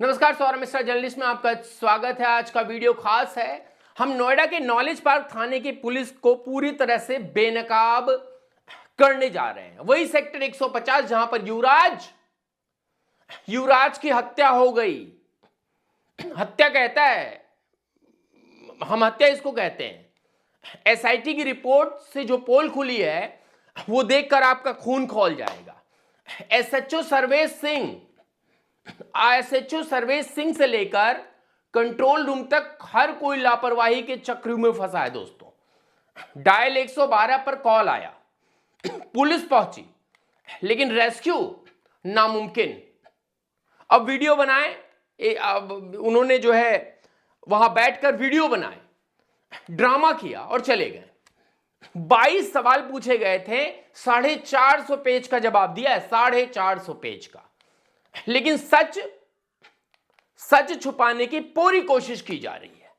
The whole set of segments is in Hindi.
नमस्कार, सौरभ मिश्रा जर्नलिस्ट में आपका स्वागत है। आज का वीडियो खास है। हम नोएडा के नॉलेज पार्क थाने की पुलिस को पूरी तरह से बेनकाब करने जा रहे हैं। वही सेक्टर 150 जहां पर युवराज की हत्या हो गई। हत्या कहता है, हम हत्या इसको कहते हैं। एसआईटी की रिपोर्ट से जो पोल खुली है वो देखकर आपका खून खौल जाएगा। एसएचओ सर्वेश सिंह से लेकर कंट्रोल रूम तक हर कोई लापरवाही के चक्र में फंसा है। दोस्तों, डायल 112 पर कॉल आया, पुलिस पहुंची, लेकिन रेस्क्यू नामुमकिन। अब वीडियो बनाए, अब उन्होंने जो है वहां बैठकर वीडियो बनाए, ड्रामा किया और चले गए। 22 सवाल पूछे गए थे, 450 पेज का जवाब दिया है, 450 पेज का। लेकिन सच छुपाने की पूरी कोशिश की जा रही है,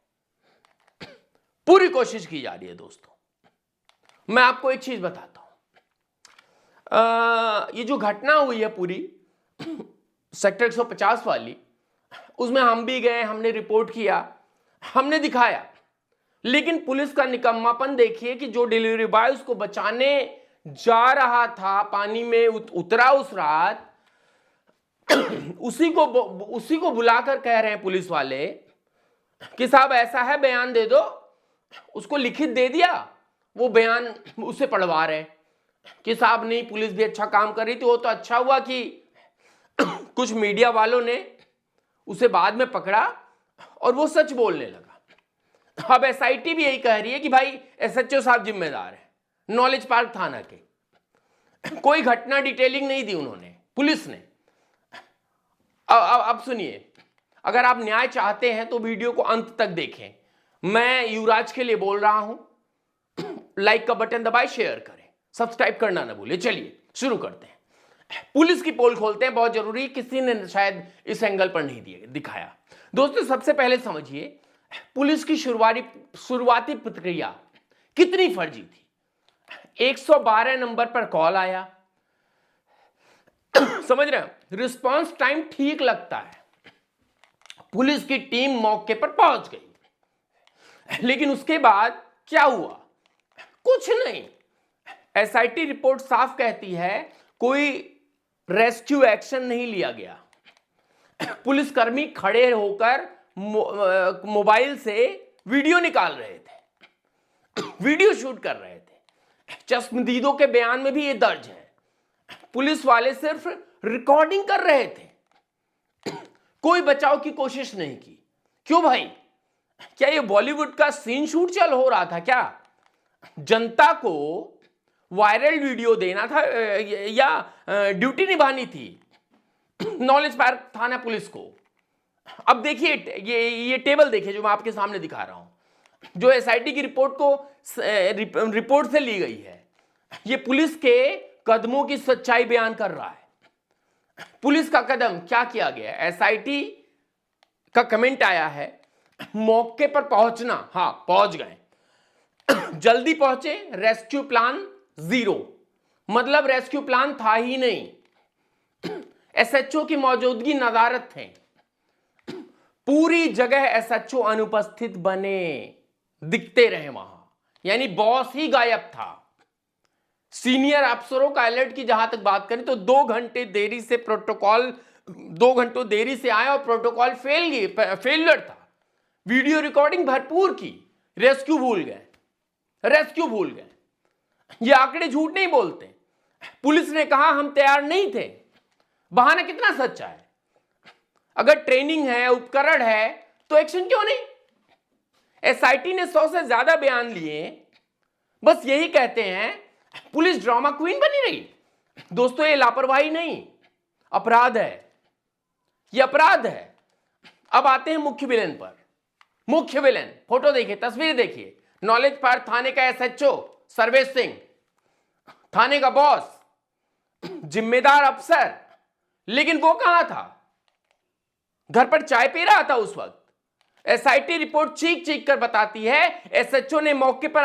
पूरी कोशिश की जा रही है। दोस्तों, मैं आपको एक चीज बताता हूं। ये जो घटना हुई है पूरी सेक्टर 150 वाली, उसमें हम भी गए, हमने रिपोर्ट किया, हमने दिखाया। लेकिन पुलिस का निकम्मापन देखिए कि जो डिलीवरी बॉय उसको बचाने जा रहा था, पानी में उतरा उस रात, उसी को बुलाकर कह रहे हैं पुलिस वाले कि साहब ऐसा है, बयान दे दो। उसको लिखित दे दिया, वो बयान उससे पढ़वा रहे कि साहब नहीं, पुलिस भी अच्छा काम कर रही थी। वो तो अच्छा हुआ कि कुछ मीडिया वालों ने उसे बाद में पकड़ा और वो सच बोलने लगा। अब एसआईटी भी यही कह रही है कि भाई एसएचओ साहब जिम्मेदार है, नॉलेज पार्क थाना के। कोई घटना डिटेलिंग नहीं दी उन्होंने, पुलिस ने। अब सुनिए, अगर आप न्याय चाहते हैं तो वीडियो को अंत तक देखें। मैं युवराज के लिए बोल रहा हूं। लाइक का बटन दबाएं, शेयर करें, सब्सक्राइब करना ना भूलिए। चलिए शुरू करते हैं। पुलिस की पोल खोलते हैं, बहुत जरूरी। किसी ने शायद इस एंगल पर नहीं दिखाया। दोस्तों, सबसे पहले समझिए पुलिस की शुरुआती प्रतिक्रिया कितनी फर्जी थी। 112 नंबर पर कॉल आया, समझ रहे हैं, रिस्पांस टाइम ठीक लगता है। पुलिस की टीम मौके पर पहुंच गई, लेकिन उसके बाद क्या हुआ? कुछ नहीं। एसआईटी रिपोर्ट साफ कहती है कोई रेस्क्यू एक्शन नहीं लिया गया। पुलिसकर्मी खड़े होकर मोबाइल से वीडियो निकाल रहे थे, वीडियो शूट कर रहे थे। चश्मदीदों के बयान में भी यह दर्ज है। पुलिस वाले सिर्फ रिकॉर्डिंग कर रहे थे, कोई बचाव की कोशिश नहीं की। क्यों भाई? क्या ये बॉलीवुड का सीन शूट हो रहा था क्या? जनता को वायरल वीडियो देना था या ड्यूटी निभानी थी नॉलेज पार्क थाना पुलिस को? अब देखिए, ये टेबल देखिए जो मैं आपके सामने दिखा रहा हूं, जो एसआईटी की रिपोर्ट से ली गई है। ये पुलिस के कदमों की सच्चाई बयान कर रहा है। पुलिस का कदम क्या किया गया? एसआईटी का कमेंट आया है, मौके पर पहुंचना, हां पहुंच गए, जल्दी पहुंचे, रेस्क्यू प्लान 0। मतलब रेस्क्यू प्लान था ही नहीं। एसएचओ की मौजूदगी नदारत थे, पूरी जगह एसएचओ अनुपस्थित बने, दिखते रहे वहां, यानी बॉस ही गायब था। सीनियर अफसरों का अलर्ट की जहां तक बात करें तो 2 घंटे देरी से प्रोटोकॉल, 2 घंटों देरी से आए और प्रोटोकॉल फेलियर था। वीडियो रिकॉर्डिंग भरपूर की, रेस्क्यू भूल गए। ये आंकड़े झूठ नहीं बोलते। पुलिस ने कहा हम तैयार नहीं थे। बहाना कितना सच्चा है? अगर ट्रेनिंग है, उपकरण है, तो एक्शन क्यों नहीं? एसआईटी ने 100 से ज्यादा बयान लिए, बस यही कहते हैं पुलिस ड्रामा क्वीन बनी रही। दोस्तों, ये लापरवाही नहीं, अपराध है, ये अपराध है। अब आते हैं मुख्य विलेन पर। मुख्य विलेन, फोटो देखिए, तस्वीर देखिए। नॉलेज पार्क थाने का एसएचओ सर्वेश सिंह, थाने का बॉस, जिम्मेदार अफसर, लेकिन वो कहां था? घर पर चाय पी रहा था उस वक्त। एसआईटी रिपोर्ट चीख चीख कर बताती है एसएचओ ने मौके पर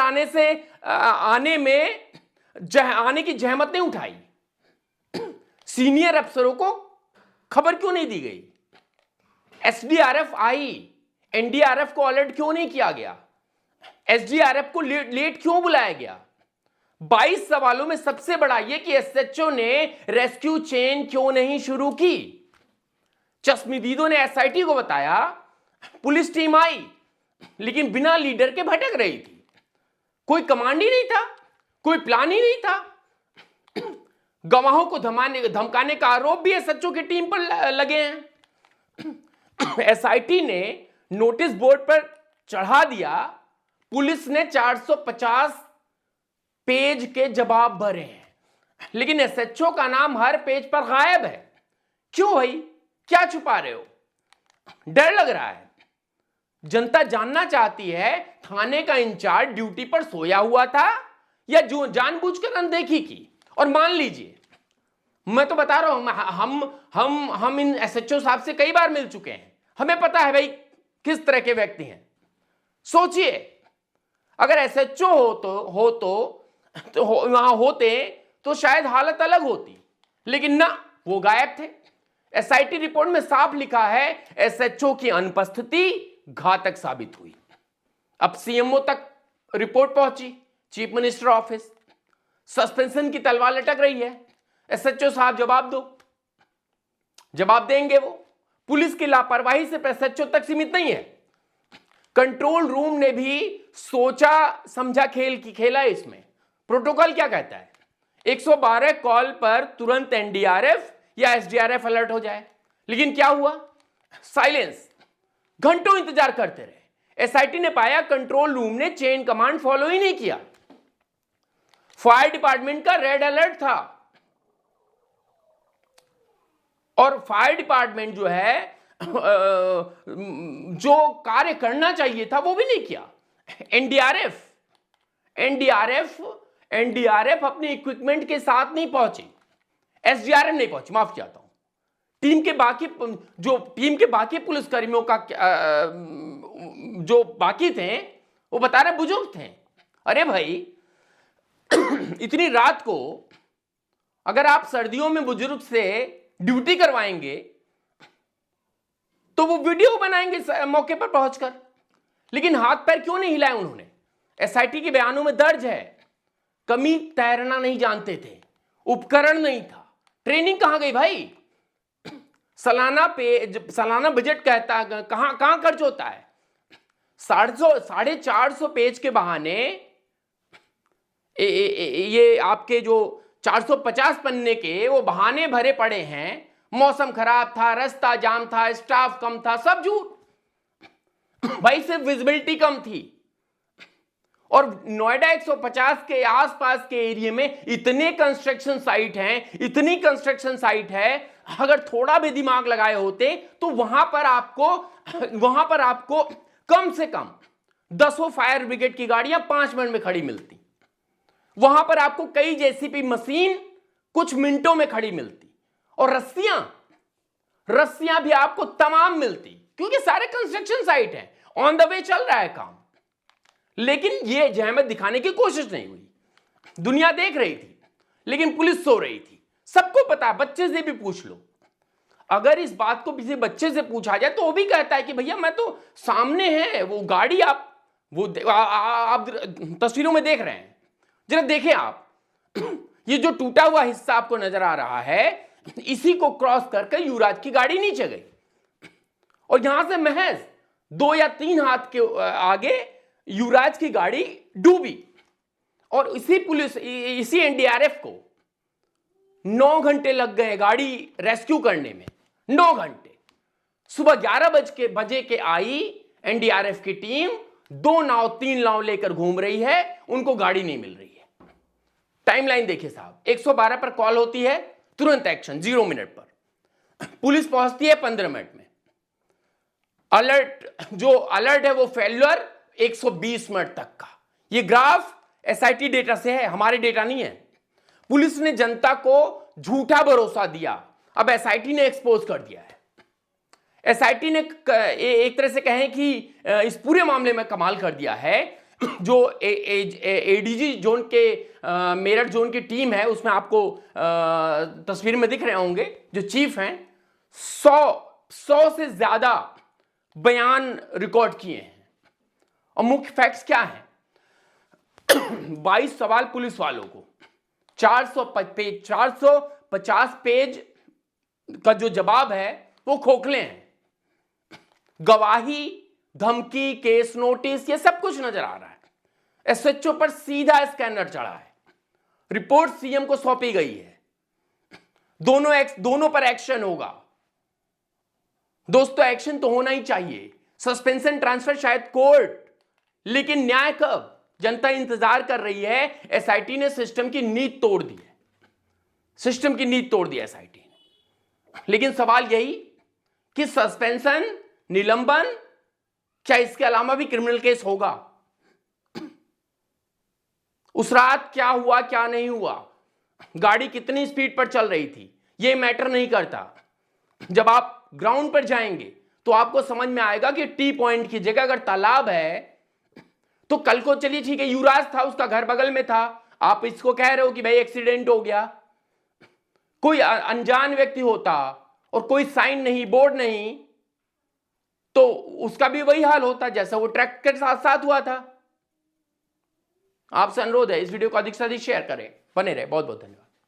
आने की जहमत नहीं उठाई। सीनियर अफसरों को खबर क्यों नहीं दी गई? एसडीआरएफ आई, एनडीआरएफ को अलर्ट क्यों नहीं किया गया? एसडीआरएफ को लेट क्यों बुलाया गया? 22 सवालों में सबसे बड़ा यह कि एसएचओ ने रेस्क्यू चेन क्यों नहीं शुरू की? चश्मदीदों ने एसआईटी को बताया, पुलिस टीम आई लेकिन बिना लीडर के भटक रही थी। कोई कमांड ही नहीं था, कोई प्लान ही नहीं था। गवाहों को धमकाने का आरोप भी एसएचओ की टीम पर लगे हैं। एसआईटी ने नोटिस बोर्ड पर चढ़ा दिया, पुलिस ने 450 पेज के जवाब भरे हैं, लेकिन एसएचओ का नाम हर पेज पर गायब है। क्यों भाई, क्या छुपा रहे हो? डर लग रहा है। जनता जानना चाहती है थाने का इंचार्ज ड्यूटी पर सोया हुआ था या जो जानबूझकर अनदेखी की। और मान लीजिए, मैं तो बता रहा हूं, हम इन एसएचओ साहब से कई बार मिल चुके हैं, हमें पता है भाई किस तरह के व्यक्ति हैं। सोचिए, अगर एसएचओ वहां होते तो शायद हालत अलग होती, लेकिन ना, वो गायब थे। एसआईटी रिपोर्ट में साफ लिखा है एसएचओ की अनुपस्थिति घातक साबित हुई। अब सीएमओ तक रिपोर्ट पहुंची, चीफ मिनिस्टर ऑफिस। सस्पेंशन की तलवार लटक रही है। एसएचओ साहब जवाब दो, जवाब देंगे वो। पुलिस की लापरवाही से एसएचओ तक सीमित नहीं है, कंट्रोल रूम ने भी सोचा समझा खेला है इसमें। प्रोटोकॉल क्या कहता है? 112 कॉल पर तुरंत एनडीआरएफ या एसडीआरएफ अलर्ट हो जाए, लेकिन क्या हुआ? साइलेंस। घंटों इंतजार करते रहे। एसआईटी ने पाया कंट्रोल रूम ने चेन कमांड फॉलो ही नहीं किया। फायर डिपार्टमेंट का रेड अलर्ट था और फायर डिपार्टमेंट जो है जो कार्य करना चाहिए था वो भी नहीं किया। एनडीआरएफ अपने इक्विपमेंट के साथ नहीं पहुंची, एसडीआरएफ नहीं पहुंची, माफ चाहता हूं। टीम के बाकी पुलिसकर्मियों का जो बाकी थे वो बता रहे बुजुर्ग थे। अरे भाई, इतनी रात को अगर आप सर्दियों में बुजुर्ग से ड्यूटी करवाएंगे तो वो वीडियो बनाएंगे मौके पर पहुंचकर, लेकिन हाथ पैर क्यों नहीं हिलाए उन्होंने? एसआईटी के बयानों में दर्ज है, कमी तैरना नहीं जानते थे, उपकरण नहीं था। ट्रेनिंग कहां गई भाई? सालाना बजट कहता है, कहां खर्च होता है? 450 पेज के बहाने ये आपके जो 450 पन्ने के वो बहाने भरे पड़े हैं। मौसम खराब था, रास्ता जाम था, स्टाफ कम था, सब झूठ भाई। सिर्फ विजिबिलिटी कम थी। और नोएडा 150 के आसपास के एरिया में इतनी कंस्ट्रक्शन साइट है, अगर थोड़ा भी दिमाग लगाए होते तो वहां पर आपको कम से कम 10 फायर ब्रिगेड की गाड़ियां 5 मिनट में खड़ी मिलती। वहां पर आपको कई जेसीबी मशीन कुछ मिनटों में खड़ी मिलती, और रस्सियां भी आपको तमाम मिलती, क्योंकि सारे कंस्ट्रक्शन साइट है, ऑन द वे चल रहा है काम। लेकिन यह जहमत दिखाने की कोशिश नहीं हुई। दुनिया देख रही थी, लेकिन पुलिस सो रही थी। सबको पता, बच्चे से भी पूछ लो। अगर इस बात को किसी बच्चे से पूछा जाए तो वो भी कहता है कि भैया मैं तो सामने है वो गाड़ी, आप तस्वीरों में देख रहे हैं, जरा देखें आप। ये जो टूटा हुआ हिस्सा आपको नजर आ रहा है, इसी को क्रॉस करके युवराज की गाड़ी नीचे गई, और यहां से महज 2 या 3 हाथ के आगे युवराज की गाड़ी डूबी। और इसी एनडीआरएफ को 9 घंटे लग गए गाड़ी रेस्क्यू करने में। 9 घंटे। सुबह 11 बजे के आई एनडीआरएफ की टीम, 2 नाव 3 नाव लेकर घूम रही है, उनको गाड़ी नहीं मिल रही है। टाइमलाइन देखिए साहब, 112 पर कॉल होती है, तुरंत एक्शन 0 मिनट पर, पुलिस पहुंचती है 15 मिनट में। अलर्ट है वो फेल्यूर 120 मिनट तक का। ये ग्राफ एसआईटी डेटा से है, हमारे डेटा नहीं है। पुलिस ने जनता को झूठा भरोसा दिया, अब एसआईटी ने एक्सपोज कर दिया है। एसआईटी ने एक तरह से कहें कि इस पूरे मामले में कमाल कर दिया है। जो एडीजी जोन के मेरठ जोन की टीम है, उसमें आपको तस्वीर में दिख रहे होंगे जो चीफ हैं, 100 से ज्यादा बयान रिकॉर्ड किए हैं। और मुख्य फैक्ट्स क्या हैं? 22 सवाल पुलिस वालों को, 450 पेज का जो जवाब है वो खोखले हैं। गवाही, धमकी, केस नोटिस, ये सब कुछ नजर आ रहा है। एसएचओ पर सीधा स्कैनर चढ़ा है। रिपोर्ट सीएम को सौंपी गई है। दोनों पर एक्शन होगा। दोस्तों, एक्शन तो होना ही चाहिए। सस्पेंशन ट्रांसफर शायद कोर्ट, लेकिन न्याय कब? जनता इंतजार कर रही है। एसआईटी ने सिस्टम की नींव तोड़ दी है। सिस्टम की नींव तोड़ दी एसआईटी ने। लेकिन सवाल यही कि सस्पेंशन, निलंबन, क्या इसके अलावा भी क्रिमिनल केस होगा? उस रात क्या हुआ, क्या नहीं हुआ, गाड़ी कितनी स्पीड पर चल रही थी, यह मैटर नहीं करता। जब आप ग्राउंड पर जाएंगे तो आपको समझ में आएगा कि टी पॉइंट की जगह अगर तालाब है तो कल को, चलिए ठीक है, युवराज था, उसका घर बगल में था, आप इसको कह रहे हो कि भाई एक्सीडेंट हो गया। कोई अनजान व्यक्ति होता और कोई साइन नहीं, बोर्ड नहीं, तो उसका भी वही हाल होता जैसा वो ट्रक के साथ साथ हुआ था। आपसे अनुरोध है इस वीडियो को अधिक से अधिक शेयर करें। बने रहे। बहुत बहुत धन्यवाद।